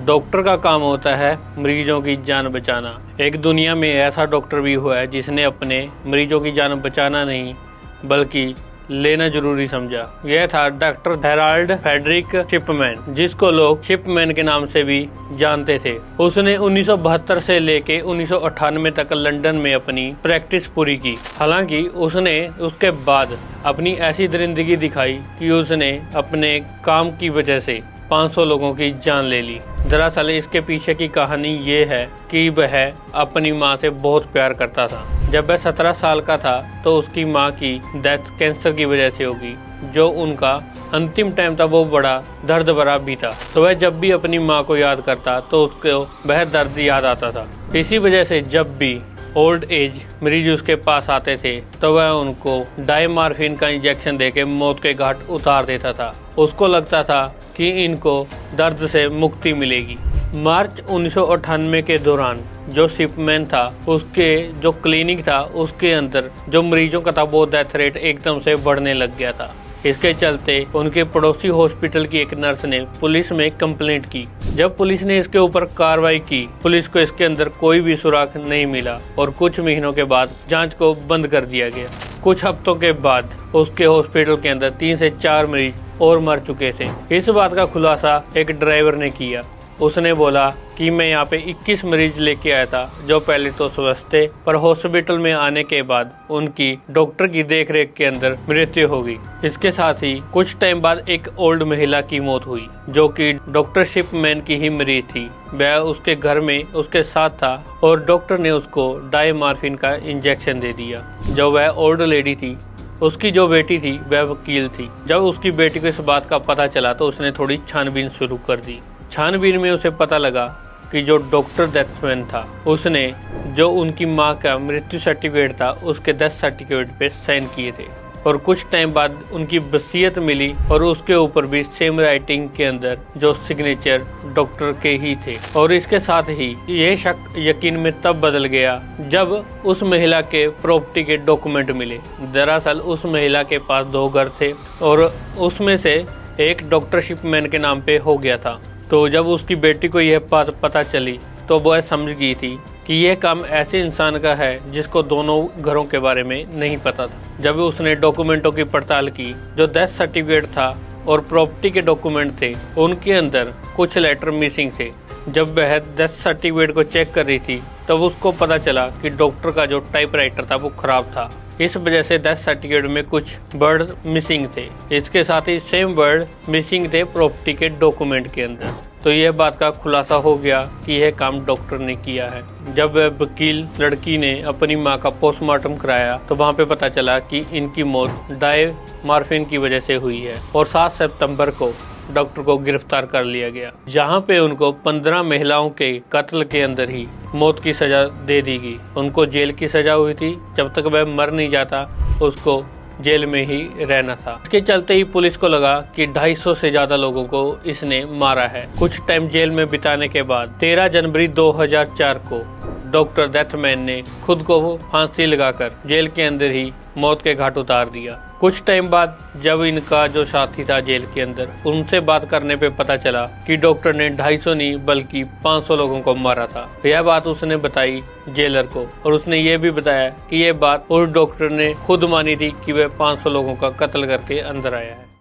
Doctor का काम होता है मरीजों की जान बचाना। एक दुनिया में ऐसा डॉक्टर भी हुआ है जिसने अपने मरीजों की जान बचाना नहीं बल्कि लेना जरूरी समझा। यह था डॉक्टर हेराल्ड फ्रेडरिक शिपमैन, जिसको लोग शिपमैन के नाम से भी जानते थे। उसने 1972 से लेके 1998 तक लंदन में अपनी प्रैक्टिस पूरी की। हालांकि उसने उसके बाद अपनी ऐसी दरिंदगी दिखाई कि उसने अपने काम की वजह से 500 लोगों की जान ले ली। दरअसल इसके पीछे की कहानी ये है कि वह अपनी माँ से बहुत प्यार करता था। जब वह 17 साल का था तो उसकी माँ की डेथ कैंसर की वजह से होगी। जो उनका अंतिम टाइम था वो बड़ा दर्द भरा भी था। तो वह जब भी अपनी माँ को याद करता तो उसको वह दर्द याद आता था। इसी वजह से जब भी ओल्ड एज मरीज उसके पास आते थे तो वह उनको डायमार्फिन का इंजेक्शन देके मौत के घाट उतार देता था। उसको लगता था कि इनको दर्द से मुक्ति मिलेगी। मार्च 1998 के दौरान जो शिपमैन था उसके जो क्लिनिक था उसके अंदर जो मरीजों का था वो डेथ रेट एकदम से बढ़ने लग गया था। इसके चलते उनके पड़ोसी हॉस्पिटल की एक नर्स ने पुलिस में कंप्लेंट की। जब पुलिस ने इसके ऊपर कार्रवाई की, पुलिस को इसके अंदर कोई भी सुराग नहीं मिला और कुछ महीनों के बाद जांच को बंद कर दिया गया। कुछ हफ्तों के बाद उसके हॉस्पिटल के अंदर 3 से 4 मरीज और मर चुके थे। इस बात का खुलासा एक ड्राइवर ने किया। उसने बोला कि मैं यहाँ पे 21 मरीज लेके आया था जो पहले तो स्वस्थ थे, पर हॉस्पिटल में आने के बाद उनकी डॉक्टर की देखरेख के अंदर मृत्यु हो गई। इसके साथ ही कुछ टाइम बाद एक ओल्ड महिला की मौत हुई जो कि डॉक्टर शिपमैन की ही मरीज थी। वह उसके घर में उसके साथ था और डॉक्टर ने उसको डायमार्फिन का इंजेक्शन दे दिया। जो वह ओल्ड लेडी थी उसकी जो बेटी थी वह वकील थी। जब उसकी बेटी को इस बात का पता चला तो उसने थोड़ी छानबीन शुरू कर दी। छानबीन में उसे पता लगा कि जो डॉक्टर डेथमैन था उसने जो उनकी मां का मृत्यु सर्टिफिकेट था उसके डेथ सर्टिफिकेट पे साइन किए थे और कुछ टाइम बाद उनकी वसीयत मिली और उसके ऊपर भी सेम राइटिंग के अंदर जो सिग्नेचर डॉक्टर के ही थे। और इसके साथ ही ये शक यकीन में तब बदल गया जब उस महिला के प्रॉपर्टी के डॉक्यूमेंट मिले। दरअसल उस महिला के पास 2 घर थे और उसमें से एक डॉक्टर शिपमैन के नाम पे हो गया था। तो जब उसकी बेटी को यह बात पता चली तो वह समझ गई थी कि यह काम ऐसे इंसान का है जिसको दोनों घरों के बारे में नहीं पता था। जब उसने डॉक्यूमेंटों की पड़ताल की, जो डेथ सर्टिफिकेट था और प्रॉपर्टी के डॉक्यूमेंट थे उनके अंदर कुछ लेटर मिसिंग थे। जब वह डेथ सर्टिफिकेट को चेक कर रही थी तब उसको पता चला कि डॉक्टर का जो टाइपराइटर था वो खराब था। इस वजह से डेथ सर्टिफिकेट में कुछ वर्ड मिसिंग थे। इसके साथ ही सेम वर्ड मिसिंग थे प्रॉपर्टी के डॉक्यूमेंट के अंदर। तो यह बात का खुलासा हो गया कि यह काम डॉक्टर ने किया है। जब वकील लड़की ने अपनी मां का पोस्टमार्टम कराया तो वहां पे पता चला कि इनकी मौत डायमार्फिन की वजह से हुई है और 7 सितंबर को डॉक्टर को गिरफ्तार कर लिया गया, जहां पे उनको 15 महिलाओं के कत्ल के अंदर ही मौत की सजा दे दी गई। उनको जेल की सजा हुई थी। जब तक वह मर नहीं जाता उसको जेल में ही रहना था। इसके चलते ही पुलिस को लगा कि 250 से ज्यादा लोगों को इसने मारा है। कुछ टाइम जेल में बिताने के बाद 13 जनवरी 2004 को डॉक्टर डेथमैन ने खुद को फांसी लगाकर जेल के अंदर ही मौत के घाट उतार दिया। कुछ टाइम बाद जब इनका जो साथी था जेल के अंदर, उनसे बात करने पे पता चला कि डॉक्टर ने 250 नहीं बल्कि 500 लोगों को मारा था। यह बात उसने बताई जेलर को और उसने ये भी बताया कि यह बात उस डॉक्टर ने खुद मानी थी कि वह 500 लोगों का कत्ल करके अंदर आया है।